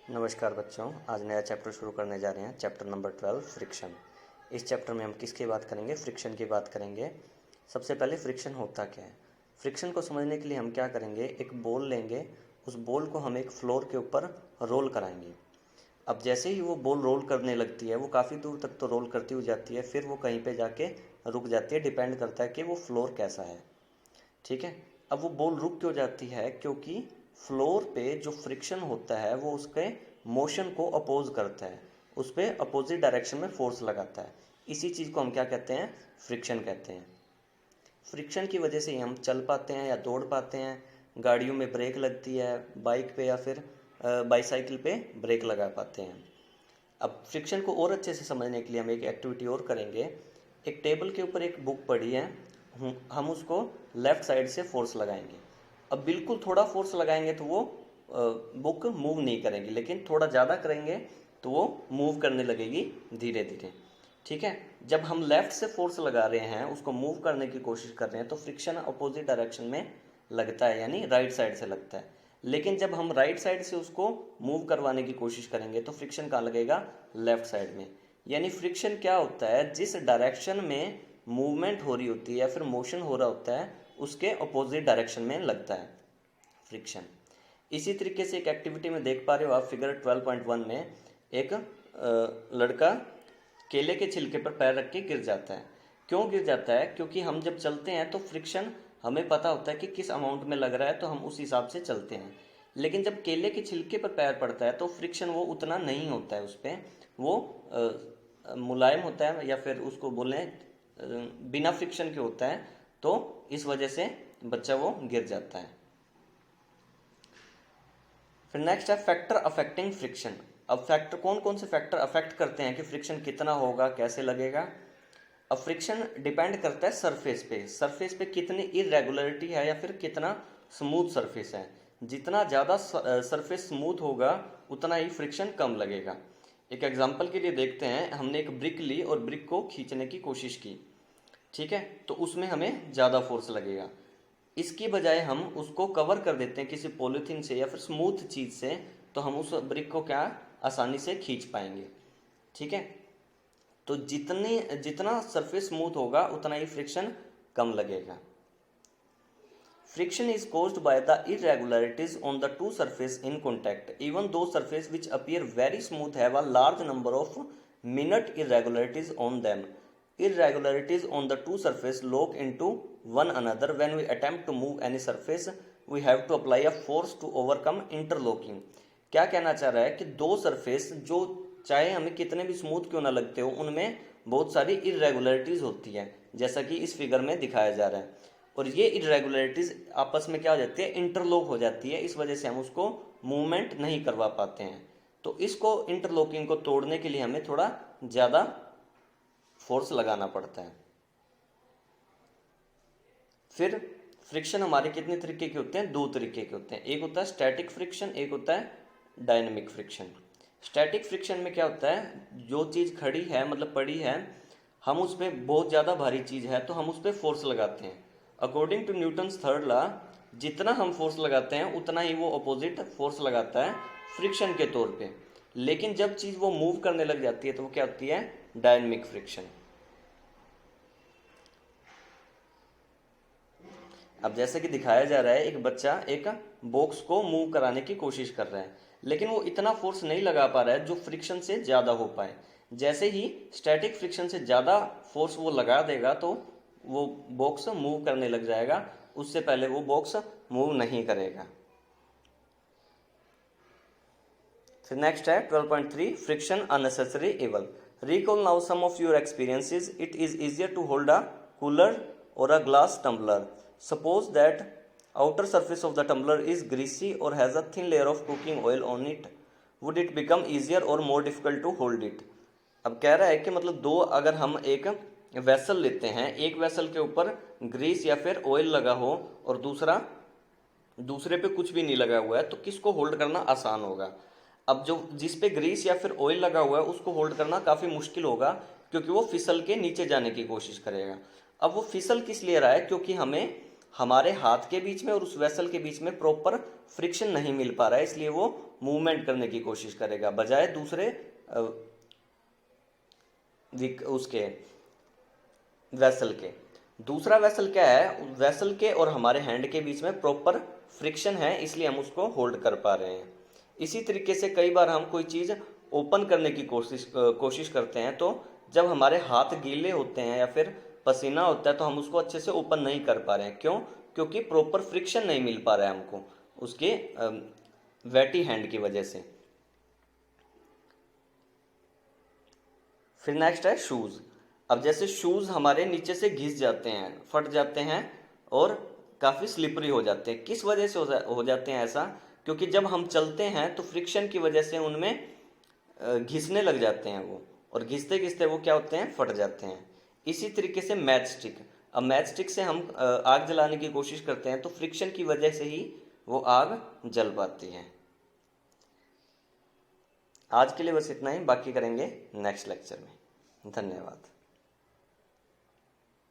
नमस्कार बच्चों, आज नया चैप्टर शुरू करने जा रहे हैं। Chapter number 12 friction. इस चैप्टर में हम किसकी बात करेंगे? फ्रिक्शन की बात करेंगे। सबसे पहले फ्रिक्शन होता क्या है? फ्रिक्शन को समझने के लिए हम क्या करेंगे, एक बॉल लेंगे, उस बॉल को हम एक फ्लोर के ऊपर रोल कराएंगे। अब जैसे ही वो बॉल रोल करने लगती है, वो काफ़ी दूर तक तो रोल करती हुई जाती है, फिर वो कहीं पर जाके रुक जाती है। डिपेंड करता है कि वो फ्लोर कैसा है। ठीक है। अब वो बॉल रुक क्यों जाती है? क्योंकि फ्लोर पे जो फ्रिक्शन होता है वो उसके मोशन को अपोज करता है, उस पर अपोजिट डायरेक्शन में फोर्स लगाता है। इसी चीज़ को हम क्या कहते हैं? फ्रिक्शन कहते हैं। फ्रिक्शन की वजह से ही हम चल पाते हैं या दौड़ पाते हैं, गाड़ियों में ब्रेक लगती है, बाइक पे या फिर बाईसाइकिल पे ब्रेक लगा पाते हैं। अब फ्रिक्शन को और अच्छे से समझने के लिए हम एक एक्टिविटी और करेंगे। एक टेबल के ऊपर एक बुक पड़ी है, हम उसको लेफ़्ट साइड से फोर्स लगाएंगे। अब बिल्कुल थोड़ा फोर्स लगाएंगे तो वो बुक मूव नहीं करेगी, लेकिन थोड़ा ज़्यादा करेंगे तो वो मूव करने लगेगी धीरे धीरे। ठीक है। जब हम लेफ़्ट से फोर्स लगा रहे हैं, उसको मूव करने की कोशिश कर रहे हैं, तो फ्रिक्शन अपोजिट डायरेक्शन में लगता है, यानी राइट साइड से लगता है। लेकिन जब हम राइट साइड से उसको मूव करवाने की कोशिश करेंगे तो फ्रिक्शन कहाँ लगेगा? लेफ्ट साइड में। यानी फ्रिक्शन क्या होता है? जिस डायरेक्शन में मूवमेंट हो रही होती है या फिर मोशन हो रहा होता है, उसके अपोजिट डायरेक्शन में लगता है फ्रिक्शन। इसी तरीके से एक एक्टिविटी में देख पा रहे हो आप, फिगर 12.1 में एक लड़का केले के छिलके पर पैर रख के गिर जाता है। क्यों गिर जाता है? क्योंकि हम जब चलते हैं तो फ्रिक्शन हमें पता होता है कि किस अमाउंट में लग रहा है, तो हम उस हिसाब से चलते हैं। लेकिन जब केले के छिलके पर पैर पड़ता है तो फ्रिक्शन वो उतना नहीं होता है, उस पर वो मुलायम होता है, या फिर उसको बोलें बिना फ्रिक्शन के होता है। तो इस वजह से बच्चा वो गिर जाता है। फिर नेक्स्ट है फैक्टर अफेक्टिंग फ्रिक्शन। अब फैक्टर कौन कौन से फैक्टर अफेक्ट करते हैं कि फ्रिक्शन कितना होगा, कैसे लगेगा? अब फ्रिक्शन डिपेंड करता है सरफेस पे कितनी इरेगुलरिटी है या फिर कितना स्मूथ सरफेस है। जितना ज़्यादा सरफेस स्मूथ होगा उतना ही फ्रिक्शन कम लगेगा। एक एग्जांपल के लिए देखते हैं, हमने एक ब्रिक ली और ब्रिक को खींचने की कोशिश की। ठीक है, तो उसमें हमें ज़्यादा फोर्स लगेगा। इसकी बजाय हम उसको कवर कर देते हैं किसी पॉलीथीन से या फिर स्मूथ चीज़ से, तो हम उस ब्रिक को क्या आसानी से खींच पाएंगे। ठीक है। तो जितना सरफेस स्मूथ होगा उतना ही फ्रिक्शन कम लगेगा। Friction is caused by the irregularities on the two surface in contact. Even those surface which appear very smooth have a large number of minute irregularities on them. Irregularities on the two surface lock into one another. When we attempt to move any surface, we have to apply a force to overcome interlocking. क्या कहना चाह रहा है कि दो surface जो चाहे हमें कितने भी स्मूथ क्यों ना लगते हो, उनमें बहुत सारी इरेगुलरिटीज होती है, जैसा कि इस फिगर में दिखाया जा रहा है। और ये इरेगुलरिटीज आपस में क्या हो जाती है? इंटरलॉक हो जाती है। इस वजह से हम उसको मूवमेंट नहीं करवा पाते हैं। तो इसको इंटरलॉकिंग को तोड़ने के लिए हमें थोड़ा ज़्यादा फोर्स लगाना पड़ता है। फिर फ्रिक्शन हमारे कितने तरीके के होते हैं? दो तरीके के होते हैं। एक होता है स्टैटिक फ्रिक्शन, एक होता है डायनेमिक फ्रिक्शन। स्टैटिक फ्रिक्शन में क्या होता है? जो चीज़ खड़ी है, मतलब पड़ी है, हम उस पर बहुत ज़्यादा भारी चीज़ है तो हम उस पर फोर्स लगाते हैं। According to Newton's third law, जितना हम फोर्स लगाते हैं उतना ही वो अपोजिट फोर्स लगाता है फ्रिक्शन के तौर पे। लेकिन जब चीज़ वो मूव करने लग जाती है तो वो क्या होती है? Dynamic friction. अब जैसे कि दिखाया जा रहा है, एक बच्चा एक बॉक्स को मूव कराने की कोशिश कर रहा है, लेकिन वो इतना फोर्स नहीं लगा पा रहा है जो फ्रिक्शन से ज़्यादा हो पाए। जैसे ही स्टैटिक फ्रिक्शन से ज़्यादा फोर्स वो लगा देगा तो वो बॉक्स मूव करने लग जाएगा, उससे पहले वो बॉक्स मूव नहीं करेगा। फिर नेक्स्ट है 12.3 friction unnecessary evil. Recall now some of your experiences. It is easier to hold a cooler और a glass tumbler. Suppose that outer surface of the tumbler is greasy or has a thin layer of cooking oil on it. Would it become easier or more difficult to hold it? अब कह रहा है कि मतलब दो, अगर हम एक वेसल लेते हैं, एक वेसल के ऊपर ग्रीस या फिर ऑयल लगा हो और दूसरे पे कुछ भी नहीं लगा हुआ है, तो किसको होल्ड करना आसान होगा? अब जो जिस पे ग्रीस या फिर ऑयल लगा हुआ है उसको होल्ड करना काफ़ी मुश्किल होगा, क्योंकि वो फिसल के नीचे जाने की कोशिश करेगा। अब वो फिसल किस लिए रहा है? क्योंकि हमें हमारे हाथ के बीच में और उस वेसल के बीच में प्रॉपर फ्रिक्शन नहीं मिल पा रहा है, इसलिए वो मूवमेंट करने की कोशिश करेगा बजाय दूसरे उसके वेसल के। दूसरा वेसल क्या है, वेसल के और हमारे हैंड के बीच में प्रॉपर फ्रिक्शन है, इसलिए हम उसको होल्ड कर पा रहे हैं। इसी तरीके से कई बार हम कोई चीज़ ओपन करने की कोशिश करते हैं, तो जब हमारे हाथ गीले होते हैं या फिर पसीना होता है तो हम उसको अच्छे से ओपन नहीं कर पा रहे हैं। क्यों? क्योंकि प्रॉपर फ्रिक्शन नहीं मिल पा रहा है हमको उसके वेटी हैंड की वजह से। फिर नेक्स्ट है शूज़। अब जैसे शूज़ हमारे नीचे से घिस जाते हैं, फट जाते हैं और काफ़ी स्लिपरी हो जाते हैं। किस वजह से हो जाते हैं ऐसा? क्योंकि जब हम चलते हैं तो फ्रिक्शन की वजह से उनमें घिसने लग जाते हैं वो, और घिसते घिसते वो क्या होते हैं, फट जाते हैं। इसी तरीके से मैच स्टिक। अब मैच स्टिक से हम आग जलाने की कोशिश करते हैं तो फ्रिक्शन की वजह से ही वो आग जल पाती है। आज के लिए बस इतना ही, बाकी करेंगे नेक्स्ट लेक्चर में। धन्यवाद।